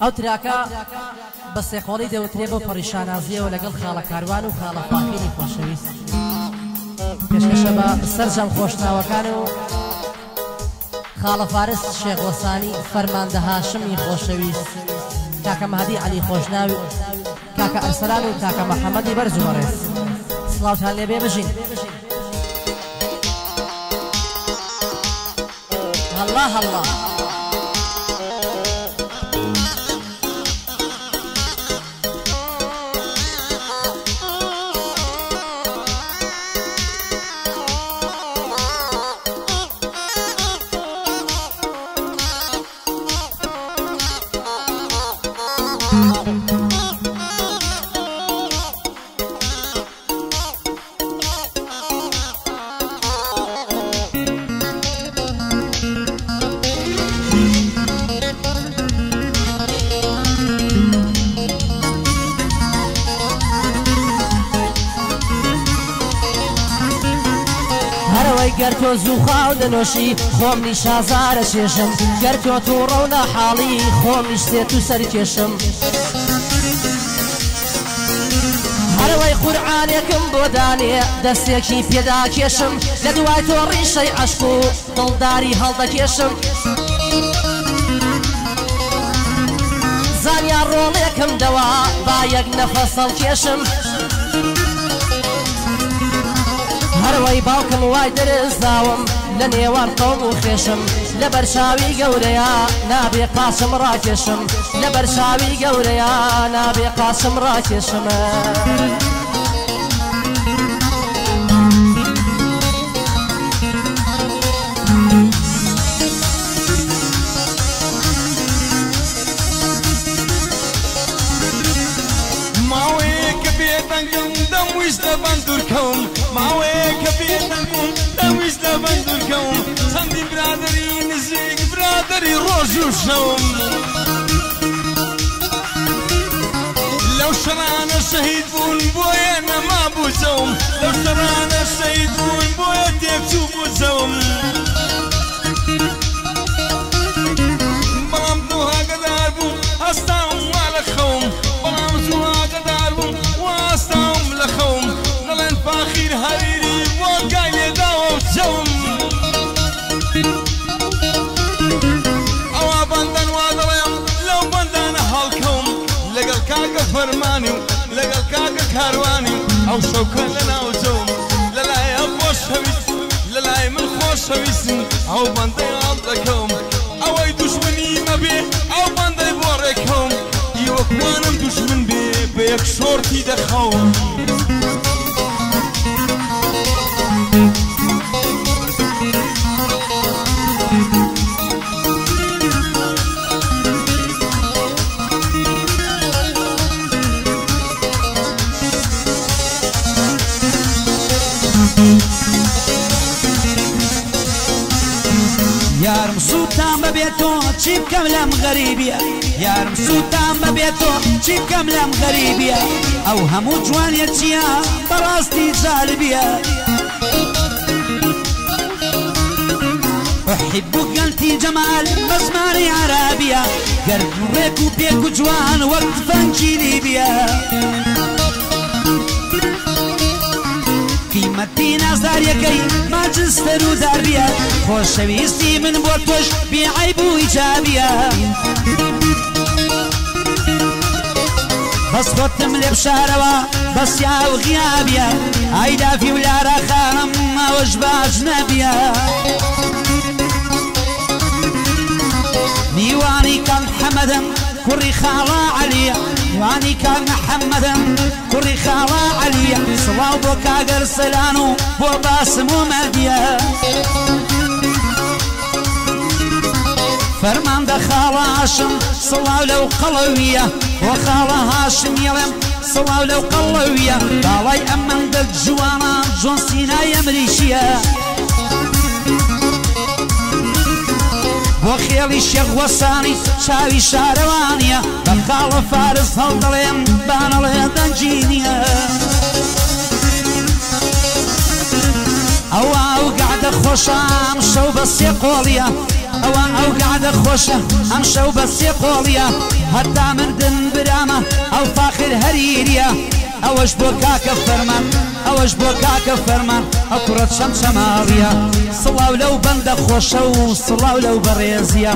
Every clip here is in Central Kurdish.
ئەو تراکە بە سێقۆڵی دەوترێ بۆ پەڕیشانازیەوە لەگەڵ خاڵە کاروان و خاڵە فاقینی خۆشەویست پێشکەشە بە سەرجەم خۆشناوەکان و خاڵە فارس شێخ وەسانی فەرماندە هاشمی خۆشەویست کاکە مەهدی عەلی خۆشناوی کاکە ئەرسەلان و کاکە مەحەممەدی بەرز و بەڕێز سڵاوتان لێبێ بژین هەڵا هەڵا گەر تۆ زوو خاو دەنۆشی خۆم نیش هازارە چێشم گەر تۆ تووڕە و ناحاڵی خۆم نیش سێت و سەری کێشم هەرەوەی قورعانێکم بۆ دانێ دەستێکی پێدا کێشم لە دوای تۆ ڕیشەی عەشق و دڵداری هەڵدەکێشم زانیان ڕۆڵێکم دەوا با یەک نەفەس هەڵکێشم هەروەی باوکم وای دەرزداوم لە نێوان قەوم و خێشم لە بەرچاوی گەورەیە نابێ قاسم ڕاکێشم لە بەرچاوی گەورەیە نابێ قاسم ڕاکێشم بندوركم معويك بيتكم دمش بندوركم صندي برادري نزيق برادري روجو شوم لو شرانا الشهيد بون بويا انا ما بوزوم لو شرانا الشهيد بون بويا تيبتو بوزوم برمتوها قدار بون استاهم على خوم برمتوها قدار بون واستاهم لخوم نلن فاخير هريري وقايل داو وجوم اوا بندن وادريم لو بندن هالكوم لقل كاكا فرماني لقل كاكا كارواني او شوكا لنا وجوم للاي خوش هويس للاي من خوش هويس او بندن عضلكم او اي دشمني ما بي او بندن بوريكم يوكوانم دشمن بي بيك شورتي دخوم يارم سوتان ببيتو چی بکەم لەم غەریبیە یارم سوتان ببێتۆ چی بکەم لەم غەریبیە ئەو هەموو جوانیە چیە بەڕاستی جالبیە أحبك قلتي جمال بزماري عربية قرب ڕێک و پێک و جوان وەک فەنکی لیبیە قیمەتی نازداریەکەی ماجستەر و داربیە خۆشەویستی من بۆ تۆش بێعەیب و ئیجابیە بەس خۆتم لێ بشارەوە بەسیا و غیابیە ئایدافی و لارە خانم ئەوەش باش نەبیە میوانی کاک محەممەدم کوڕی خاڵە عەلیە میوانی کاک محەممەدم کوڕی خاڵە عەلیە سڵاو بۆ کاگەر سەلان و بۆ باسم و مەردیە فەرماندە خاڵە هاشم سڵاو لەو قەڵەویە بۆ خاڵە هاشمیڵێم سڵاو لەو قەڵەویە باڵای ئەمەن دەک جوانە جۆن سینای ئەمریشیە بۆ خێڵی شێخ وەسانی چاوی شارەوانیە بە خاڵە فارس هەڵدەڵێم بانەڵێ دەنجینیە ئەوە ئەو گەعدە خۆشام شەو بە سێ قۆڵیە ئەوە ئەو گەعدە خۆشە ئەم شەو بە سێ قۆڵیە هەتا مردن برامە ئەو فاخر هەریریە ئەوەش بۆ کاکە فەرمان ئەوەش بۆ کاکە فەرمان ئەو کوڕەت شەمشەماڵیە سڵاو لەو بەندە خۆشە و سڵاو لەو بەڕێزیە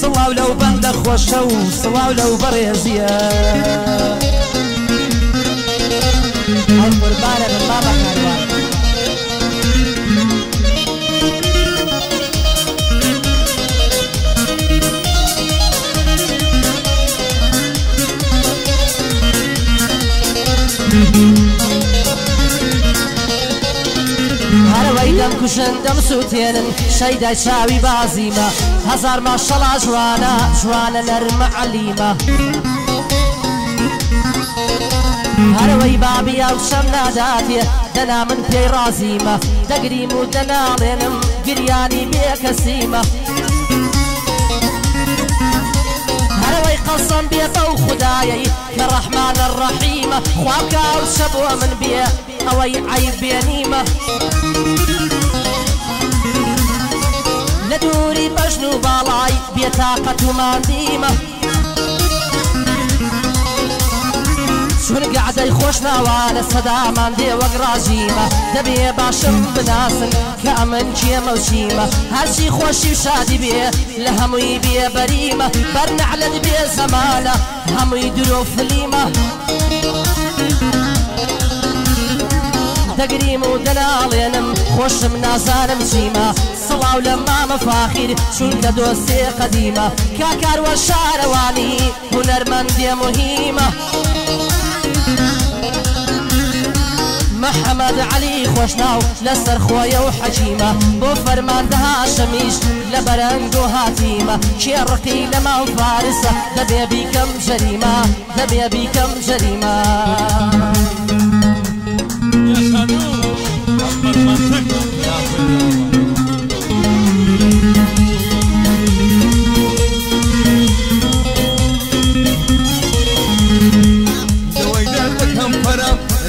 سڵاو لەو بەندە خۆشە و سڵاو لەو بەڕێزیە ئەو قوربانە من بابە کاروان هەرەوەی دەمکوشن دەمسووتێنن شەیدای چاوی بازیمە هەزار ماشەڵا جوانە جوانە نەرمە عەلیمە هەرەوەی بابیا و شەم ناداتێ دەنا من پێی ڕازیمە دەگریم و دەناڵێنم گریانی بێکەسیمە هەرەوەی قەسەم بێ بەو خودایەی کە ڕەحمانە ڕەحیمە خوابکە و شەبووە من بێ ئەوەی عەیب بێنیمە لە دووری بەژن و باڵای بێتاقەت و ماندیمە چونکە عەدەی خۆش ناوانە سەدامان دێ وەک ڕاژیمە دەبێ باشم بناسن کە ئەمن کێمە و چیمە هەرچی خۆشی و شادی بێ لە هەمووی بێ بەریمە بەرنەعلەت بێ زەمانە هەمووی درۆ فلیمە دەگریم و دەناڵێنم خۆشم نازانم چیمە سڵاو لە مامە فاخیر چونکە دۆستێ قەدیمە کاکاروە شارەوانی هونەرمەندێ مهیمە محەممەد عەلی خۆشناو لەسەر خۆیە و حەکیمە بۆ فەرماندەها شەمیش لە بەرەنگ و هاتیمە کێڕقی لە ماو فارسە دەبێ بیکەم جەریمە دەبێ بیکەم جەریمە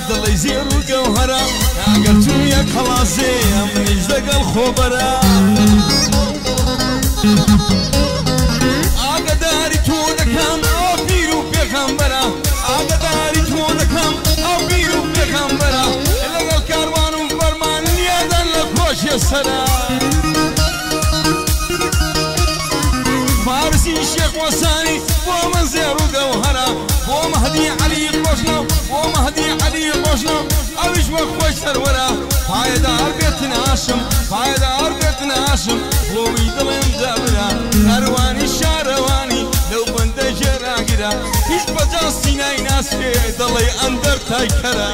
دڵی زێر و گەوهەرە ئەگەر چوو یەک هەڵازێ منیش لەگەڵ خۆبەرە ئاگەداری تۆ دەکەم ئەو پیر و پێغەمبەرە ئاگەداری تۆ دەکەم ئەو پیر و پێغەمبەرە لەگەڵ کاروان و فەرمان نیادەن لە کۆشیە سەرە فارسی شێخ وەسانی بۆ من زێر و گەوهەرە بۆ مەهدی عەلی خۆشنە بۆ مەهدی عەلی خۆشنە ئەویش وەک خۆش سەروەرە پایەدار بێتن هاشم پایەدار بێتن هاشم بۆوی دڵێم دابرا کاروانی شارەوانی لەو بەندە ژێراگرە هیچ بەجا سینای ناسکێ دڵی ئەندەر تایکەرە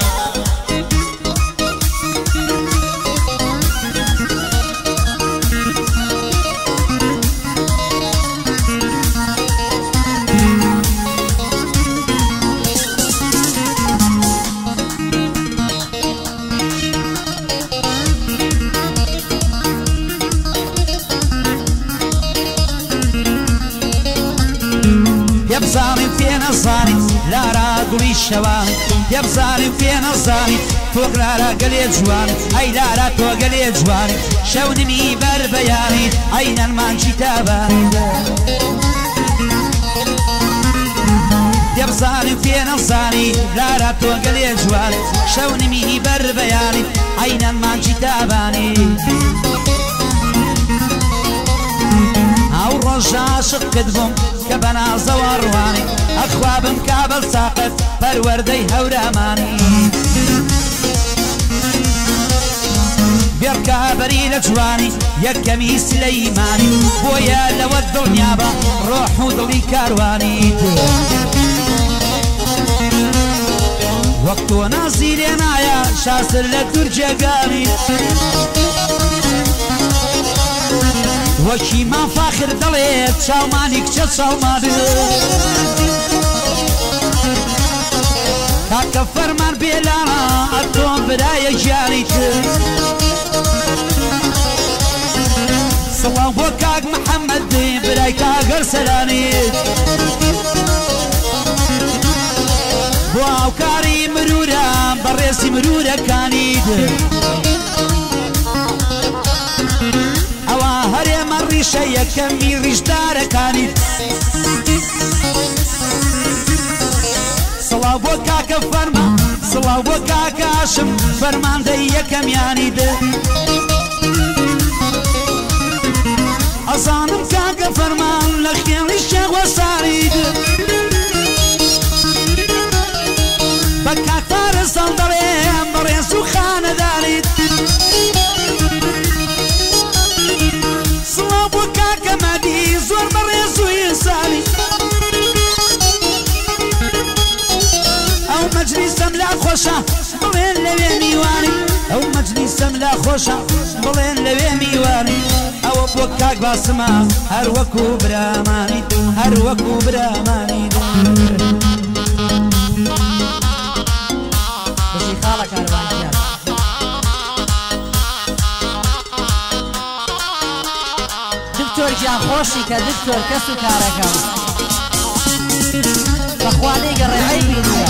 يبزاري فينا زاري لا را قولي الشوان يبزاري فينا زاري فوق لا را قلي جوان اي لا را تو قلي جوان شونمي بربياني اين المانجي تاباني يبزاري فينا زاري لا را تو قلي جوان شونمي بربياني اين المانجي تاباني او رجع شق كدبم كبنا زوارواني اخوابم كابل ساقف فالوردي هوراماني بيركا بريل جواني يكمي سليماني بويا لو الدنيا با روح وضلي كارواني وقت نازل يا شاسر للدرجة وشي ما فاخر دليت شاوماني كشا شاوماني كاكا فرمان بيلانا أدوم برايا جاريت سوا وكاك محمد براي كاكر سلاني واو كاري مرورا بريسي مرورا كانيد ڕیشە یەکەمی ڕیشدارەکانیت سڵاو بۆ کاکە فەرمان سڵاو بۆ کاکە هاشم فەرماندەی یەکەمیانی د ئەزانم کاکە فەرمان لە خوێنی شێخ وەساری د بە کاکتارە سەڵ دەڵێم بەڕێز و خانەداریت سڵاو بۆ کاکە مەدی زۆر بەڕێز و ئینسانی ئەو مەجلیسەم لا خۆشە بڵێن لەوێ میوانی ئەو مەجلیسەم لا خۆشە بڵێن لەوێ میوانی ئەوە بۆ کاک باسمە هەر وەکو برامانی هەر وەکو برامانی بەشی خاڵە کاروانیان دکتۆر گیان خۆشی کە دکتۆر کەس و کارەکەم بەخوا لێگەڕێ عەیبی نییە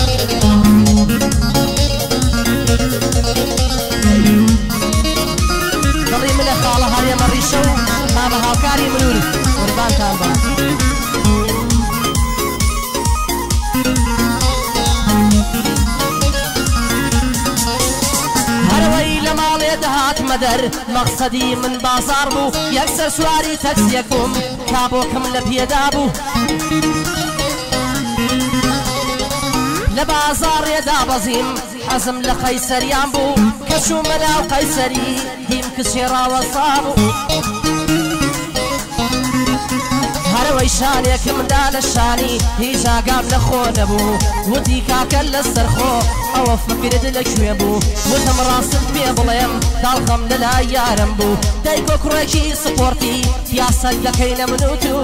دڵی منە خاڵە هەرێمە ڕیشە و مامە هاوکاری منوری قوربانتان بە هەرەوەی لە ماڵێ دەهات مەدەر مەقسەدی من بازار بوو یەکسەر سواری تەکسیەک بووم کابۆکەم لە پێدا بوو لە بازاڕێدا بەزیم حەزم لە قەیسەریان بوو کە چوومە ناو قەیسەری هیم کچێ ڕاوەستا بوو هەرەوەی شانێکمدا لە شانی هیچ ئاگام لەخۆ نەبوو وتی کاکە لەسەر خۆ ئەوە فکرت لەکوێ بوو وتم ڕاستت پێ بڵێم داڵخەم لەلای یارم بوو دایکۆ کوڕێکی سپۆرتی پیاسەک دەکەینە من و تو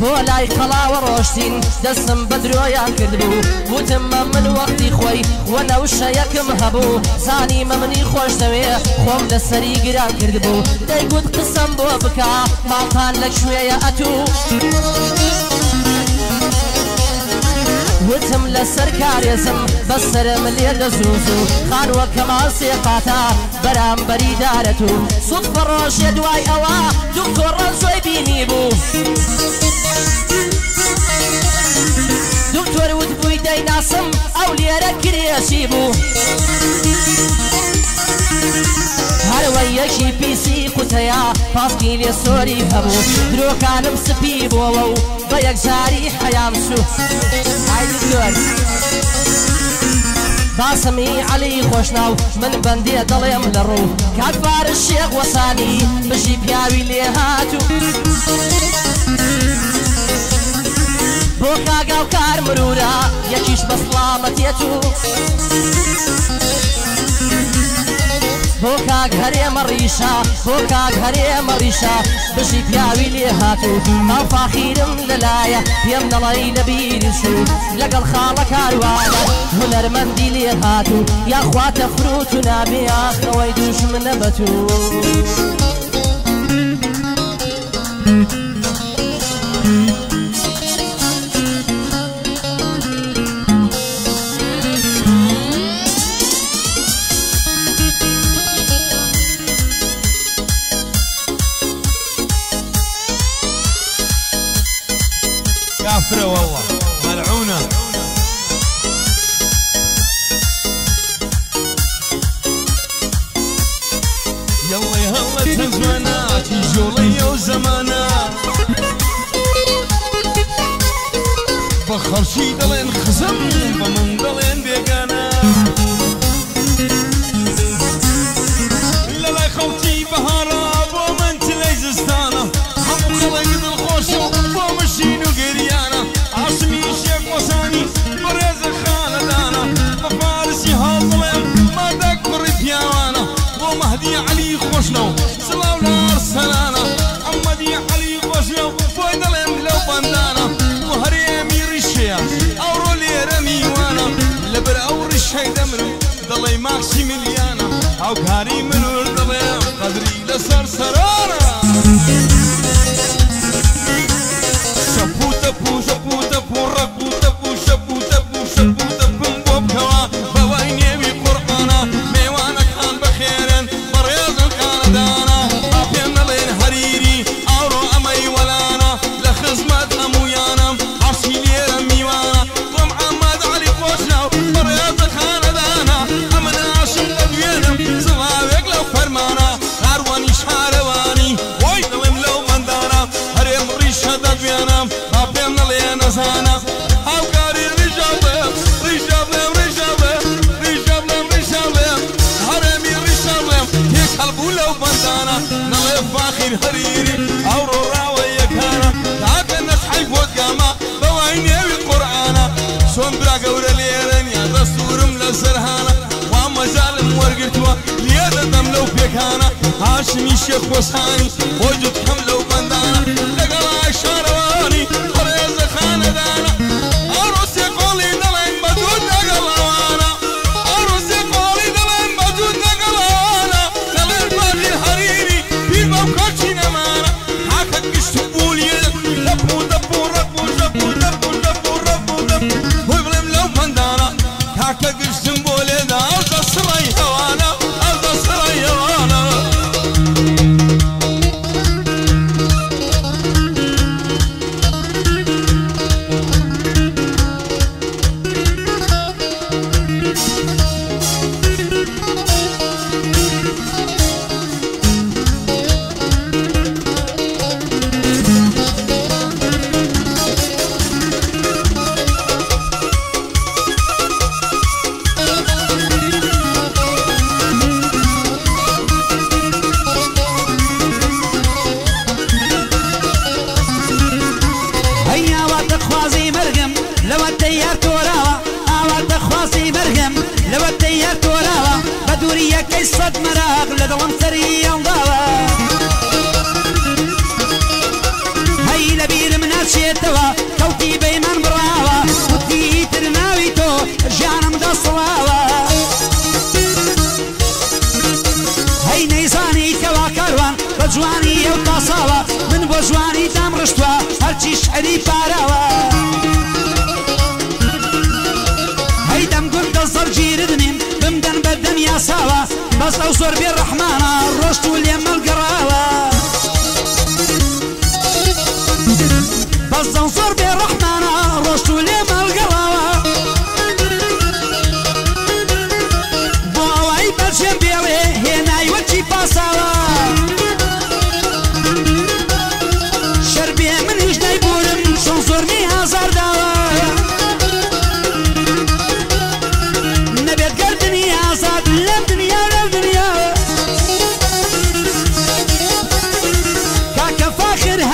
بۆ لای خەڵاوە ڕۆشتین دەستم بە درۆیان کرد بوو وتممە من وەختی خۆی وە نەوشەیەکم هەبوو زانیمە منی خۆش دەوێ خۆم لەسەری گران کرد بوو دەیگوت قسەم بۆ بکە ماڵتان لەکوێیە ئەتوو وتم لەسەر کارێزم بەسرم لێ دەزوز و خانوە کەمال سێقاتە بەرامبەری دارەت و سوتفە ڕۆژێ دوای ئەوە دکتۆر ڕەنجۆی بینی بوو دکتۆر وت بووی دەیناسم ئەو لێرە کرێشی بوو هەروە یەکی پیسی قوتەیە پاسکی لێ سۆری هەبوو درۆکانم سپی بۆەوە و بە یەکجاری حەیام سوو ئای دکتۆر باسمی عەلی خۆشناو من بەندێ دەڵێم لە ڕوو کاک فارس شێخ وەسانی بژی پیاوی لێ هاتوو بۆ کاگا و کار مرورە یەکیش بە سڵامەتێت و بۆ کاک هەرێمە ڕیشە بۆ کاک هەرێمە ڕیشە بژی پیاوی لێ هاتوو ماو فاخیرم لەلایە پێم دەڵی لەبیری سوود لەگەڵ خاڵە کاروانە هونەرمەندی لێ هاتوو یاخواتە فروت و نابێ ئاخەوەی دوژمنە بەتوو كافرة والله ملعونة يلا يهلا تزمنا تجولي وزمانا بخرشي دلين خزم بمن دلين بيقانا لا خوتي بهارا ومن تليزستانا هم خلق الخوشو ومشينو قريانا عاصمي شيخ وساني بريز خالدانا بفارسي هالظلم ما دكبر بياوانا ومهدي علي خوشنو سلاو نار سلانا عمدي علي خوشنو فويدلم لو بندانا وهري امير الشيا اورو لي رمي وانا لبر اور الشي دمرو ضلي ماكسي مليانا او كاري منور ضلي قدري لسر سرانا خزانة هاوكاري رجالة رجالة رجالة رجالة رجالة هرمي رجالة هيك قلبو لو بندانا نغيب فاخر هريري أورو راوي كانا تعاك نسحي فوت قاما بويني بالقرآن سون برا قورة ليرن يا رسولم لسرهانا واما زالم ورقتوا ليادة دم لو بيكانا هاشمي شيخ وساني وجود حملو بندانا لقلا شارواني وريز خاندانا عروسي قولي دلين بدود نقلوانا عروسي قولي دلين بدود نقلوانا دلين باقي الحريري في موقعتي نمانا حاكت قشتبولي دبو دبو ربو دبو دبو دبو ربو دبو ويبلم لو بندانا حاكت قشتبولي دا أرض السري هوانا أرض السري هوانا صد مراغ لدوم سري ينضاوا هاي لبير من الشيتوا كوتي بيمن براوا ودي ترناوي تو جانم دا صلاوا هاي نيزاني كوا كاروان بجواني يوتا صاوا من بجواني دام رشتوا هرچي شعري باراوا هاي دم قلت الزرجي ردمين بمدن بدن يا ساوا بس أوصر بالرحمن الرشد واليم القراوة بس أوصر بالرحمن الرشد واليم القراوة بواي بلشم بيوي هنا يوجي باساوة شربي من يجني بورم شنصرني هزار داوة نبيت قردني هزار لم دنيا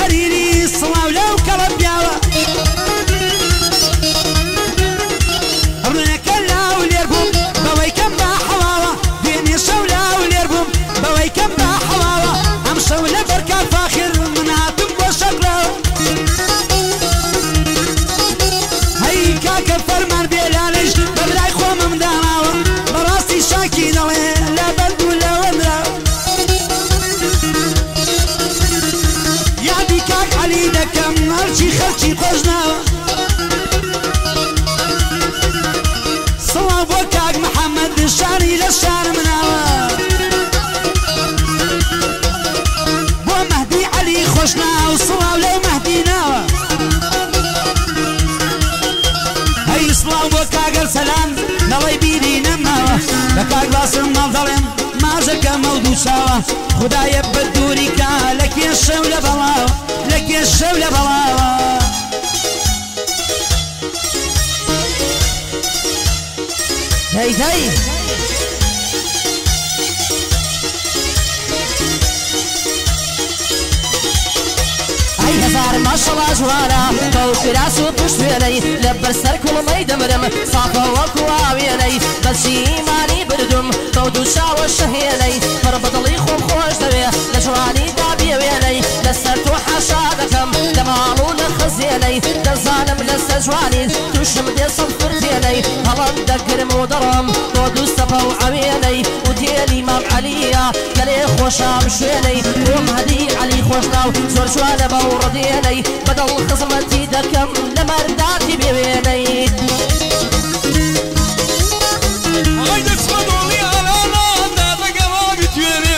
هريري صلاة لو كرب ياوا رنك الله وليربوم بوي كم بحواوا بيني شولا وليربوم بوي كم بحواوا أم شولا بركة فاخر من عاتم وشقلا هاي كاك فرمان بيلالج ببلاي خو ممداناوا براسي شاكي دلي لا بلد ولا ومرا علي دكم هرشي خرشي قجنا صواب وكاك محمد الشاري للشار مناوا بو مهدي علي خوشنا وصواب لو مهدي ناوا هاي صواب وكاك السلام نالي بيدي نماوا لكاك باسم نظلم مازك موضوع سوا خدايا بدوري لك يا الشولة بلاوا لك يا الشولة بلاوا هاي هاي هزار ما شاء الله جوانا فوق راس وبشويني لبر سر كل ما يدمرم صافا وكواويني بس إيماني بردم فودو شاو الشهيني فربط لي خوم خوش دبي لجواني دابي ويني لسرت وحشادكم دمالو لخزيني دزانم لسجواني تشم دي صفر زيني هلم دقر مودرم فودو سفا وعويني وديلي مام عليا قالي خوشا مشويني ومهدي علي خوشناو زور شوانا بورديني بدل خصمتي دكم لمرداتي بيويني هايدا اسمدولي على نادا دقلابي تويني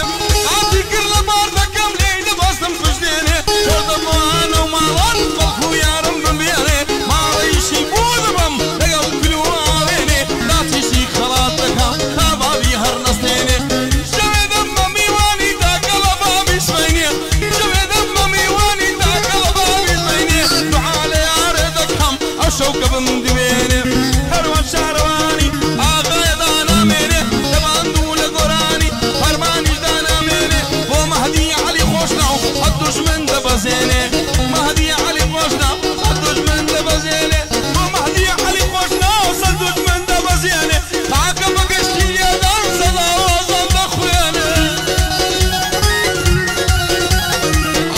عبدي كرل باردكم ليدا باسم فجديني وردم وانا ومالان فالخو يارم بمبيني ما ريشي بودبم دقل كلو عاليني لا تشي خلاتك خابابي هرنستيني شويد امامي واني داقل بابي سميني شويد امامي واني داقل بابي سميني دعا بزينه مهدي علي خوشنا صدق من بزينه مهدي علي خوشنا صدق من بزينه معك بقشتي يا دار صدا وصد اخويانا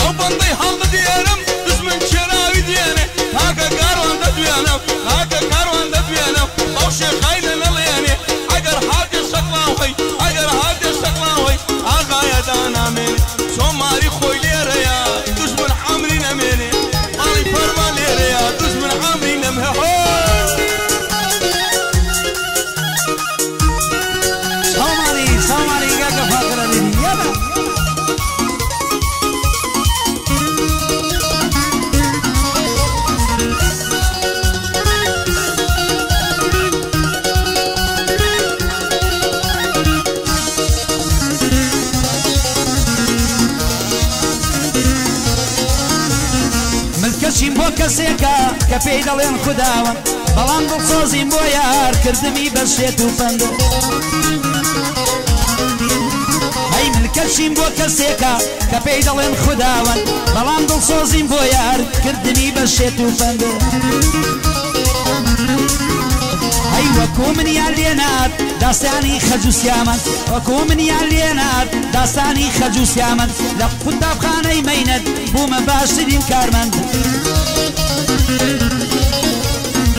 او بنطي حظ ديارم دزمن شراوي ديانه هاكا كاروان دبيانا هاكا كاروان دبيانا او شيخين نليانه اگر حاجه شقلاوي اگر حاجه شقلاوي اغا يا دانا من سوماري خوي ليريا دزمن عمري نميني مالي فرما ليريا دزمن عمري نمه سوماري كاكا فاكرة لي يلا ملکەچیم بۆ کەسێکە کە پێی دەڵێن خودداوەن بەڵام دڵسۆزیم بۆ یار کردمی بەشێت و پەند ئەی ملکەچیم بۆ کەسێکە کە پێی دەڵێن خودداوەن بەڵام دڵسۆزیم بۆ یار کردمی بەشێت و پەند ئەی وەکو منیان لێنات داستانی خەج و سیامەن وەکو منیان لێنات داستانی خەج و سیامەن لە قوتابخانەی مەینەت بوومە باشترین کارمەند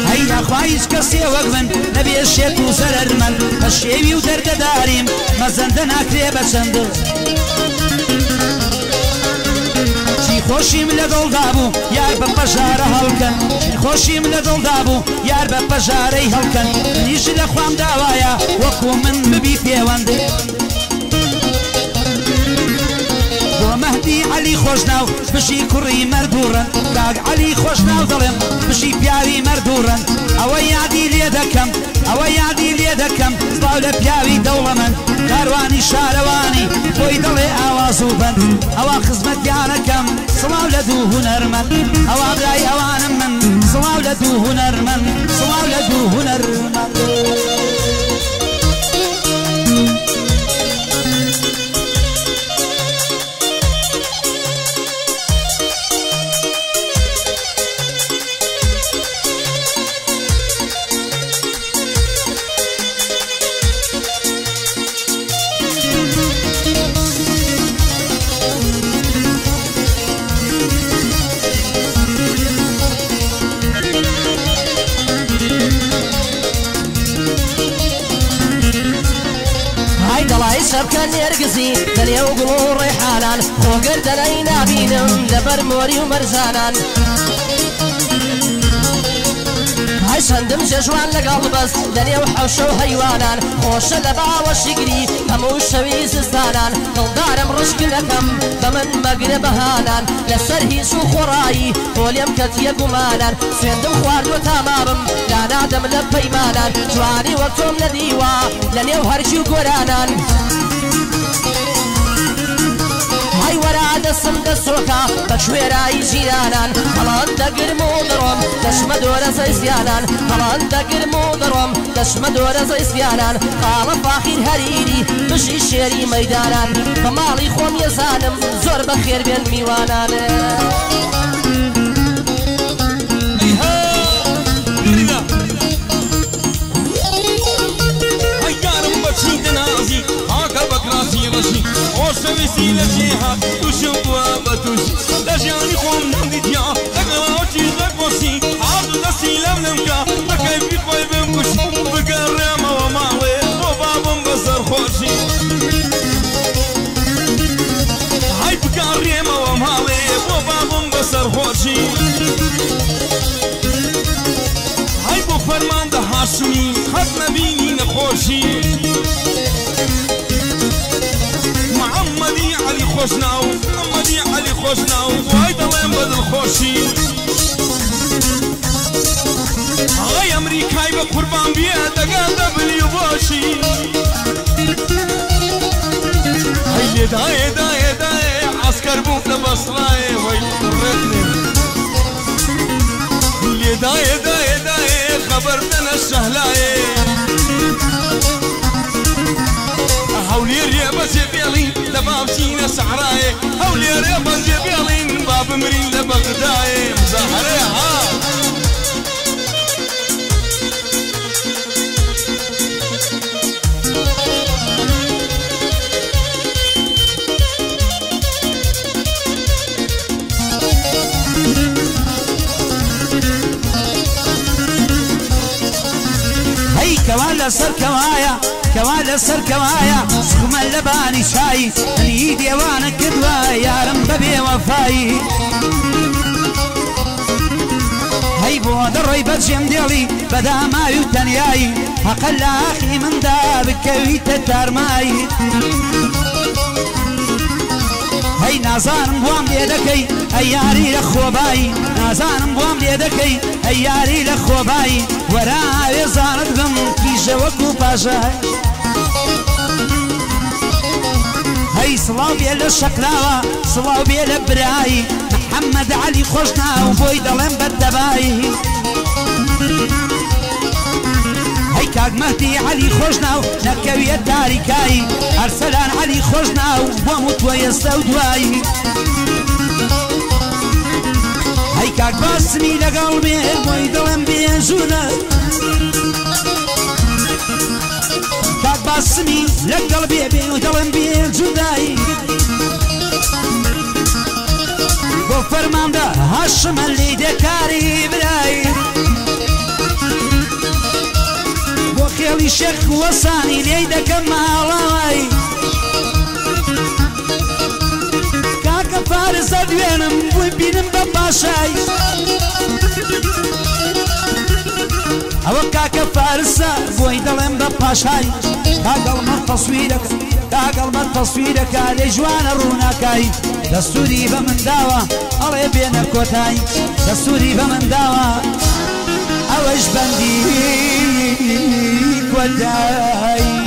ئەی ناخوا هیچ کەسێ وەک من نەبێ شێت و زەرەرمەند بە شێوی و دەرگەداریم مەزەندە ناکرێ بە چەند خۆشیم لە دڵدا بوو یار بە پەژارە هەڵکەن خۆشیم لە دڵدا بوو یار بە پەژارەی هەڵکەن منیش لە خوام داوایە وەکو من ببی پەیوەند بۆ مەهدی عەلی خۆشناو بشی کوڕی مەردوڕن کاک عەلی خۆشناو دەڵێم بشی پیاوی مەردوڕن ئەوە یادی لێ دەکەم ئەوە یادی لێ دەکەم سڵاو لە پیاوی دەوڵەمەند کاروانی شارەوانی بۆی دەڵێ ئاواز و بەند ئەوە خزمەتیانەکەم سڵاو لە دوو هونەرمەند ئەوە برای ئەوانم من سڵاو لە دوو هونەرمەند سڵاو لە دوو هونەرمەند شبكة نرقزي دنيا وقلو ريحانان خوقر دلينا بينم دبر موري ومرزانان هاي شندم ججوان لقلبس دنيا وحوشة وهيوانان خوش لبا وشقري همو شوي زستانان دلدارم رشق لكم بمن مقرب هانان لسر شو خراي وليم كتيا قمانان سندم خوارد وتمامم لا نادم لبيمانان جواني وقتهم لديوا لنيو هرجو قرانان هاي ورا دسم دسوكا بشويراي جيرانان هلان دقر مودرم دشمد ورز اسيانان هلان دقر مودرم دشمد ورز اسيانان قال فاخر هريري بشي شيري ميدانان فمالي خوم يزانم زور بخير بين ميوانان وسويسي لجيها تشوفها بتوشي لجاني خوم نمديا لقراوتي غبوسي عاد دسي لملمكا بكيفي خوي بمكوشي بقريمة وماوي وبابم بصر خوشي هاي بقريمة وماوي وبابم بصر خوشي هاي بفرمان ده هاشمي خد نبيني نخوشي محمدي علي خوشناو محمدي علي خوشناو وايد الله ينبذل خوشي هاي امريكاي بقربان بيها دقا دبليو بوشي هاي داي داي داي عسكر بوف لبصراي وي قرتني داي داي داي خبرتنا الشهلاي هولي ريبة جبيلين لباب جينا سعراي هولي ريبة جبيلين باب بمرين لبغداي مزهريها كوالا سر كوايا كوالا سر كوايا سكما اللباني شاي نيد يوانا كدوا يا رم ببي وفاي هاي بود الريبة جمديلي بدا ما يتنياي أقل أخي من دابك كويت الترماي هاي نازانم بوام ليدكي أياري لخوباي نازانم بوام ليدكي أياري لخوباي وراي زانت بم كيجا وكو باشاي هاي صلاو بيلا الشكلاوة صلاو بيلا براي محمد علي خوشنا وبوي دلم بالدباي هاي كاك مهدي علي خوشنا نكوية تاريكاي أرسلان علي خوشنا وموت ويستودواي هاي كاك باسمي لقلبي بوي دلم بيجونا كاك باسمي لقلبي بوي دلم بيجوداي بو فرمان دا هاشم اللي دكاري براي بو خيالي شيخ وصاني ليدا كمالاي كاكا فارس ادوينم بوي بينم بباشاي او كاكا فارس بوي دلم بباشاي كاقل من تصويرك على جوان روناكاي دستوري بمن داوة الله بينا كوتاي دستوري بمن داوة اوش بنديك وداي